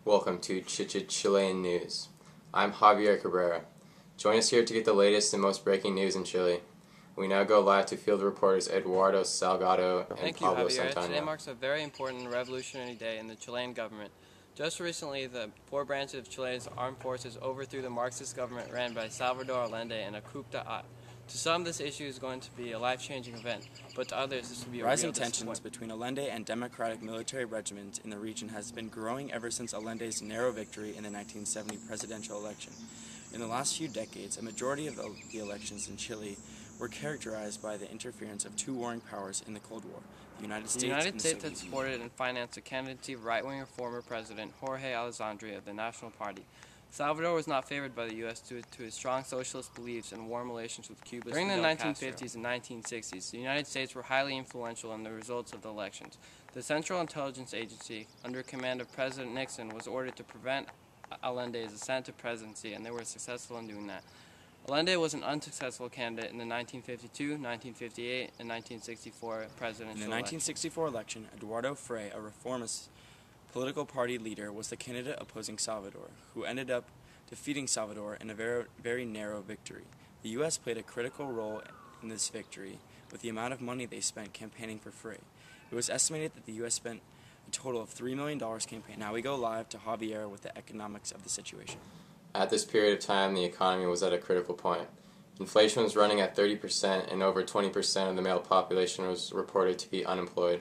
Welcome to Chi-Chi-Chilean News. I'm Javier Cabrera. Join us here to get the latest and most breaking news in Chile. We now go live to field reporters Eduardo Salgado and Pablo Thank you, Javier. Santana. Today marks a very important and revolutionary day in the Chilean government. Just recently, the four branches of Chile's armed forces overthrew the Marxist government ran by Salvador Allende in a coup d'etat. To some, this issue is going to be a life-changing event, but to others, this will be a Rising real tensions between Allende and democratic military regiments in the region has been growing ever since Allende's narrow victory in the 1970 presidential election. In the last few decades, a majority of the elections in Chile were characterized by the interference of two warring powers in the Cold War, the United States and the Soviet had supported and financed the candidacy of right-wing reformer President Jorge Alessandri of the National Party. Salvador was not favored by the U.S. due to his strong socialist beliefs and warm relations with Cuba. During the 1950s and 1960s, the United States were highly influential in the results of the elections. The Central Intelligence Agency, under command of President Nixon, was ordered to prevent Allende's ascent to presidency, and they were successful in doing that. Allende was an unsuccessful candidate in the 1952, 1958, and 1964 presidential In the 1964 election, Eduardo Frei, a reformist political party leader, was the candidate opposing Salvador, who ended up defeating Salvador in a very narrow victory. The U.S. played a critical role in this victory with the amount of money they spent campaigning for Frei. It was estimated that the U.S. spent a total of $3 million campaigning. Now we go live to Javier with the economics of the situation. At this period of time, the economy was at a critical point. Inflation was running at 30%, and over 20% of the male population was reported to be unemployed.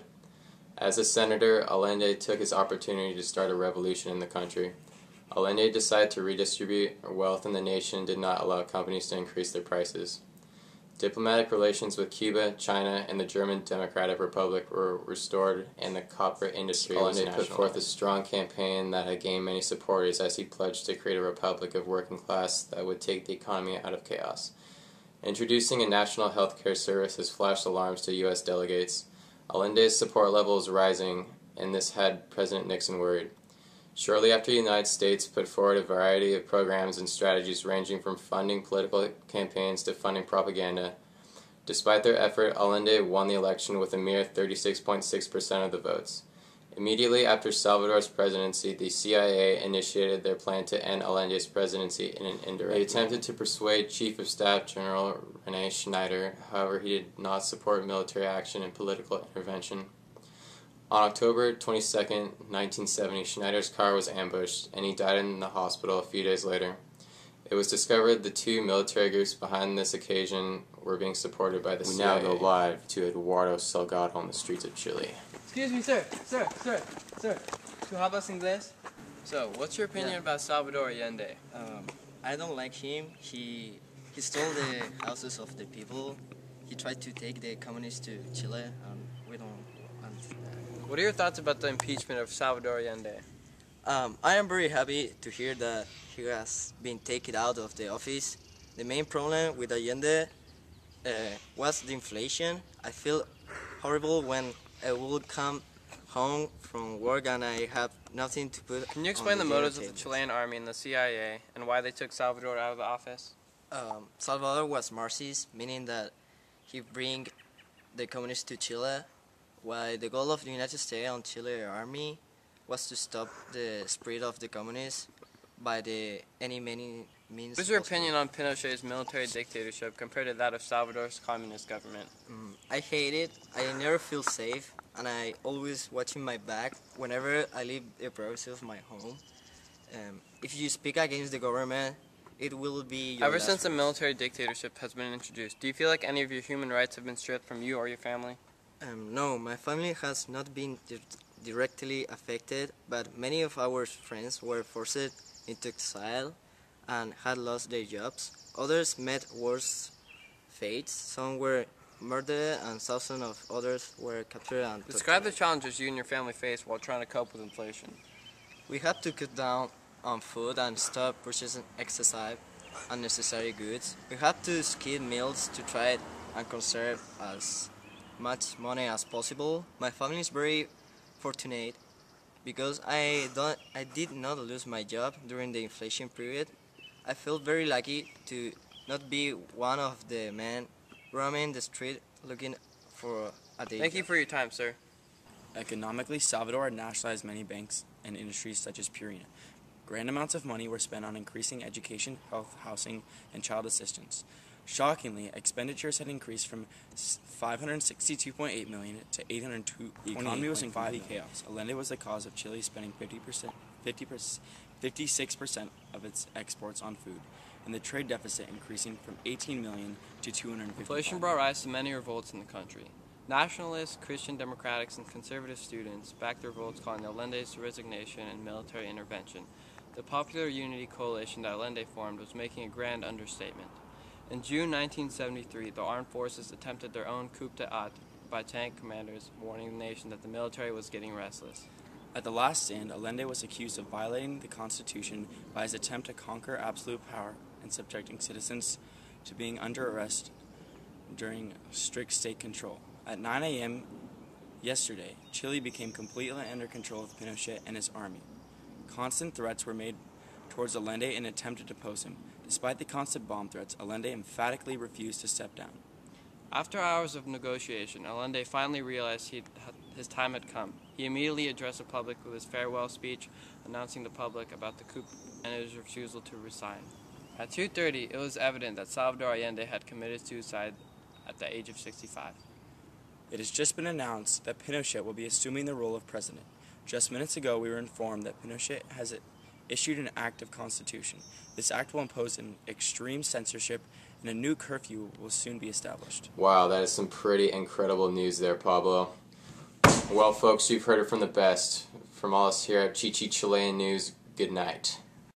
As a senator, Allende took his opportunity to start a revolution in the country. Allende decided to redistribute wealth in the nation and did not allow companies to increase their prices. Diplomatic relations with Cuba, China, and the German Democratic Republic were restored, and the copper industry was nationalized. Allende put forth a strong campaign that had gained many supporters as he pledged to create a republic of working class that would take the economy out of chaos. Introducing a national health care service has flashed alarms to U.S. delegates. Allende's support level is rising, and this had President Nixon worried. Shortly after the United States put forward a variety of programs and strategies ranging from funding political campaigns to funding propaganda. Despite their effort, Allende won the election with a mere 36.6% of the votes. Immediately after Salvador's presidency, the CIA initiated their plan to end Allende's presidency in an indirect way. They attempted to persuade Chief of Staff General René Schneider, however he did not support military action and political intervention. On October 22, 1970, Schneider's car was ambushed, and he died in the hospital a few days later. It was discovered the two military groups behind this occasion were being supported by the CIA. We now go live to Eduardo Salgado on the streets of Chile. Excuse me, sir. ¿Tú hablas inglés? So, what's your opinion about Salvador Allende? I don't like him. He stole the houses of the people. He tried to take the communists to Chile, and we don't want that. What are your thoughts about the impeachment of Salvador Allende? I am very happy to hear that he has been taken out of the office. The main problem with Allende was the inflation. I feel horrible when I would come home from work and I have nothing to put. Can you explain the motives of the Chilean army and the CIA and why they took Salvador out of the office? Salvador was Marxist, meaning that he bring the communists to Chile, while the goal of the United States and Chile army was to stop the spread of the communists by any means. What is your opinion on Pinochet's military dictatorship compared to that of Salvador's communist government? I hate it. I never feel safe, and I always watching my back whenever I leave the privacy of my home. If you speak against the government, it will be your Ever since the military dictatorship has been introduced, do you feel like any of your human rights have been stripped from you or your family? No, my family has not been directly affected, but many of our friends were forced into exile and had lost their jobs. Others met worse fates. Some were murdered and thousands of others were captured and tortured. Describe the challenges you and your family face while trying to cope with inflation. We had to cut down on food and stop purchasing excessive unnecessary goods. We had to skip meals to try and conserve as much money as possible. My family is very fortunate because I did not lose my job during the inflation period. I feel very lucky to not be one of the men roaming the street looking for a day Thank job. you for your time, sir. Economically, Salvador had nationalized many banks and industries such as Purina. Grand amounts of money were spent on increasing education, health, housing, and child assistance. Shockingly, expenditures had increased from $562.8 million to $802. The economy was in complete chaos. Allende was the cause of Chile spending 56% of its exports on food, and the trade deficit increasing from $18 million to $250. Inflation brought rise to many revolts in the country. Nationalists, Christian Democrats, and conservative students backed the revolts, calling Allende's resignation and military intervention. The Popular Unity Coalition that Allende formed was making a grand understatement. In June 1973, the armed forces attempted their own coup d'etat by tank commanders, warning the nation that the military was getting restless. At the last stand, Allende was accused of violating the Constitution by his attempt to conquer absolute power and subjecting citizens to being under arrest during strict state control. At 9 a.m. yesterday, Chile became completely under control of Pinochet and his army. Constant threats were made towards Allende in an attempt to depose him. Despite the constant bomb threats, Allende emphatically refused to step down. After hours of negotiation, Allende finally realized his time had come. He immediately addressed the public with his farewell speech, announcing the public about the coup and his refusal to resign. At 2:30, it was evident that Salvador Allende had committed suicide at the age of 65. It has just been announced that Pinochet will be assuming the role of president. Just minutes ago, we were informed that Pinochet has issued an act of constitution. This act will impose an extreme censorship, and a new curfew will soon be established. Wow, that is some pretty incredible news there, Pablo. Well, folks, you've heard it from the best. From all us here at Chi-Chi-Chilean News, good night.